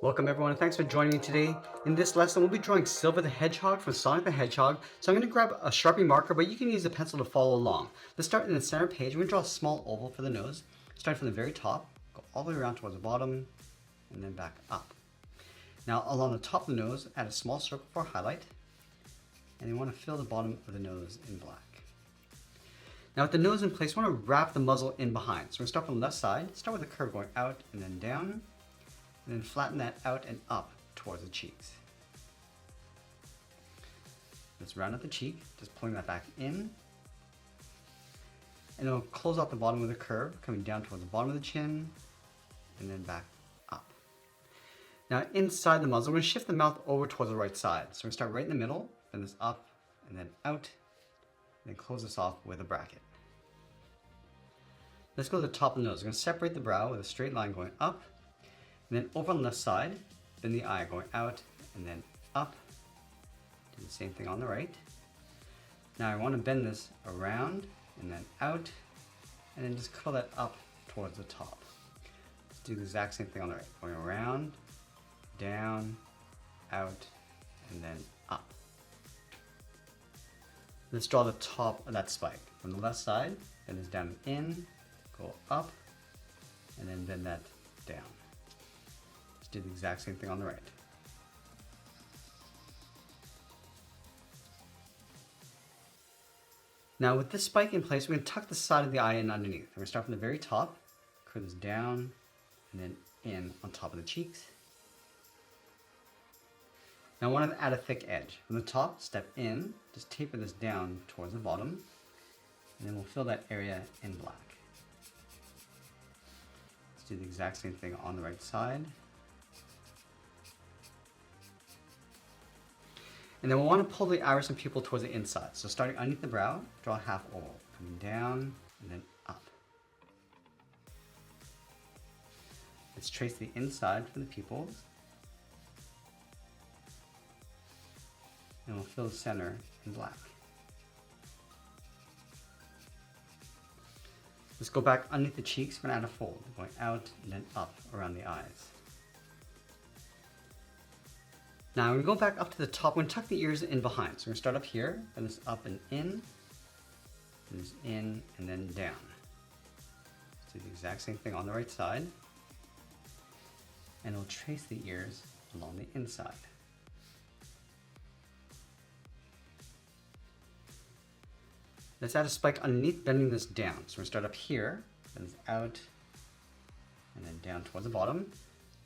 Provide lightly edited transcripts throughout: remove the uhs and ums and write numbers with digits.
Welcome everyone and thanks for joining me today. In this lesson we'll be drawing Silver the Hedgehog from Sonic the Hedgehog. So I'm going to grab a Sharpie marker, but you can use a pencil to follow along. Let's start in the center page. We're going to draw a small oval for the nose. Start from the very top, go all the way around towards the bottom, and then back up. Now along the top of the nose, add a small circle for a highlight. And you want to fill the bottom of the nose in black. Now with the nose in place, we want to wrap the muzzle in behind. So we're going to start from the left side, start with a curve going out and then down. And then flatten that out and up towards the cheeks. Let's round out the cheek, just pulling that back in. And it'll close out the bottom with a curve, coming down towards the bottom of the chin, and then back up. Now inside the muzzle, we're going to shift the mouth over towards the right side. So we're going to start right in the middle, bend this up, and then out, and then close this off with a bracket. Let's go to the top of the nose. We're going to separate the brow with a straight line going up, and then over on the left side, then the eye going out and then up. Do the same thing on the right. Now I want to bend this around and then out, and then just curl that up towards the top. Let's do the exact same thing on the right. Going around, down, out, and then up. Let's draw the top of that spike. From the left side, bend this down and in, go up, and then bend that down. Do the exact same thing on the right. Now with this spike in place, we're going to tuck the side of the eye in underneath. We're going to start from the very top, curve this down, and then in on top of the cheeks. Now I want to add a thick edge. From the top, step in, just taper this down towards the bottom, and then we'll fill that area in black. Let's do the exact same thing on the right side. And then we'll want to pull the iris and pupil towards the inside. So starting underneath the brow, draw a half oval, coming down and then up. Let's trace the inside for the pupils. And we'll fill the center in black. Let's go back underneath the cheeks. We're going to add a fold, going out and then up around the eyes. Now we're going to go back up to the top. We're going to tuck the ears in behind. So we're going to start up here, bend this up and in, and this in and then down. Let's do the exact same thing on the right side. And we'll trace the ears along the inside. Let's add a spike underneath, bending this down. So we're going to start up here, bend this out, and then down towards the bottom. And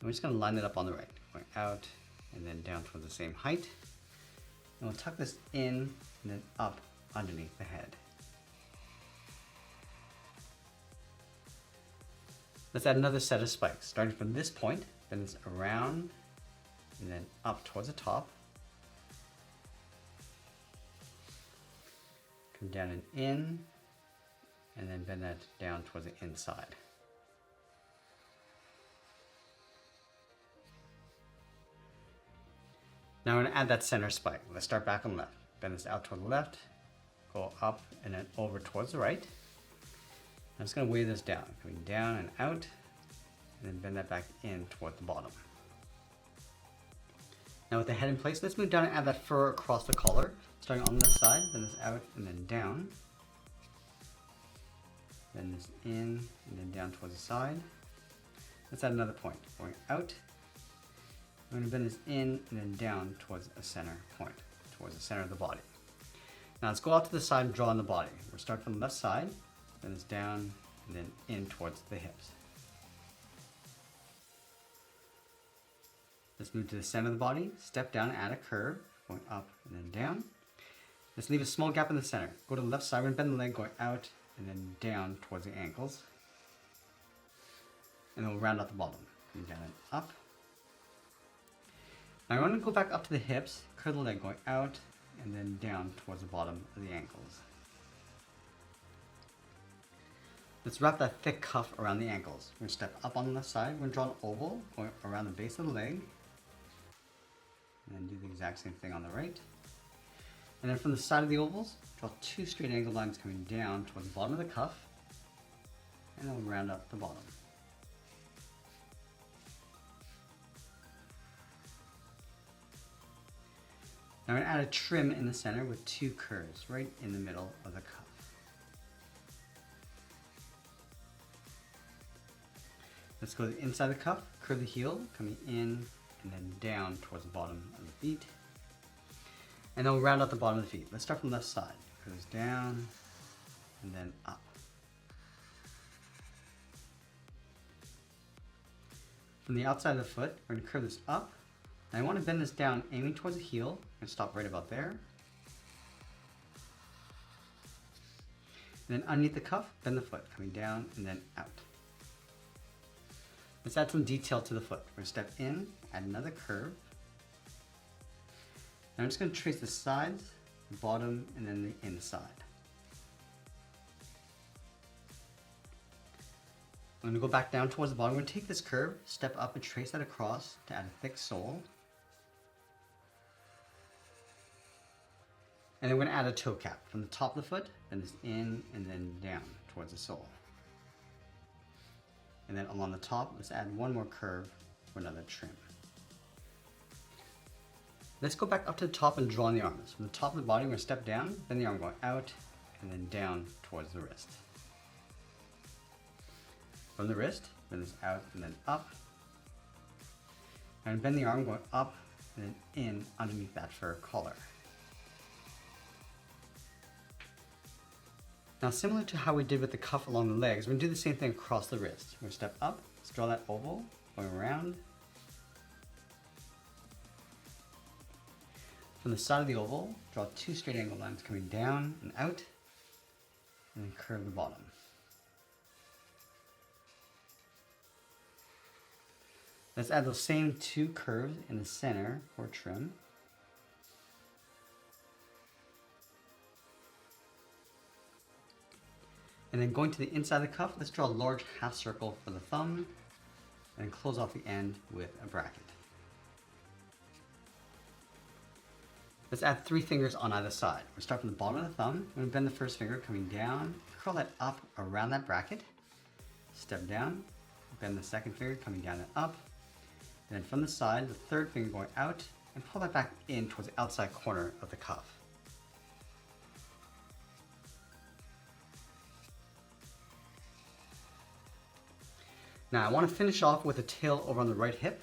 we're just going to line it up on the right, going out, and then down towards the same height. And we'll tuck this in and then up underneath the head. Let's add another set of spikes. Starting from this point, bend this around and then up towards the top. Come down and in, and then bend that down towards the inside. Now we're going to add that center spike. Let's start back on the left. Bend this out toward the left, go up and then over towards the right. I'm just going to weigh this down, coming down and out, and then bend that back in toward the bottom. Now with the head in place, let's move down and add that fur across the collar. Starting on the left side, bend this out and then down. Bend this in and then down towards the side. Let's add another point, going out. We're going to bend this in and then down towards a center point, towards the center of the body. Now let's go out to the side and draw on the body. We'll start from the left side, bend this down and then in towards the hips. Let's move to the center of the body, step down and add a curve, going up and then down. Let's leave a small gap in the center. Go to the left side, we're going to bend the leg going out and then down towards the ankles. And then we'll round out the bottom, coming down and up. Now I want to go back up to the hips, curve the leg going out, and then down towards the bottom of the ankles. Let's wrap that thick cuff around the ankles. We're going to step up on the left side, we're going to draw an oval going around the base of the leg, and then do the exact same thing on the right. And then from the side of the ovals, draw two straight angled lines coming down towards the bottom of the cuff, and then we'll round up the bottom. Now I'm going to add a trim in the center with 2 curves right in the middle of the cuff. Let's go to the inside of the cuff, curve the heel, coming in and then down towards the bottom of the feet. And then we'll round out the bottom of the feet. Let's start from the left side. Curves down and then up. From the outside of the foot, we're going to curve this up. And I want to bend this down, aiming towards the heel, and stop right about there. And then underneath the cuff, bend the foot, coming down and then out. Let's add some detail to the foot. We're going to step in, add another curve. Now I'm just going to trace the sides, the bottom, and then the inside. I'm going to go back down towards the bottom. We're going to take this curve, step up and trace that across to add a thick sole. And then we're going to add a toe cap from the top of the foot, bend this in and then down towards the sole. And then along the top, let's add one more curve for another trim. Let's go back up to the top and draw on the arms. From the top of the body, we're going to step down, then the arm going out, and then down towards the wrist. From the wrist, bend this out and then up. And bend the arm going up and then in underneath that fur collar. Now, similar to how we did with the cuff along the legs, we're going to do the same thing across the wrist. We're going to step up, let's draw that oval, going around. From the side of the oval, draw 2 straight angle lines coming down and out, and then curve the bottom. Let's add those same 2 curves in the center for trim. And then going to the inside of the cuff, let's draw a large half circle for the thumb and close off the end with a bracket. Let's add 3 fingers on either side. We'll start from the bottom of the thumb. We're going to bend the first finger coming down, curl that up around that bracket, step down, bend the second finger coming down and up, and then from the side, the third finger going out, and pull that back in towards the outside corner of the cuff. Now I want to finish off with a tail over on the right hip.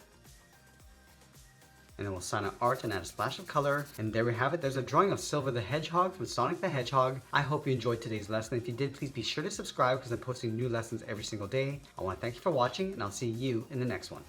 And then we'll sign out art and add a splash of color. And there we have it. There's a drawing of Silver the Hedgehog from Sonic the Hedgehog. I hope you enjoyed today's lesson. If you did, please be sure to subscribe because I'm posting new lessons every single day. I want to thank you for watching and I'll see you in the next one.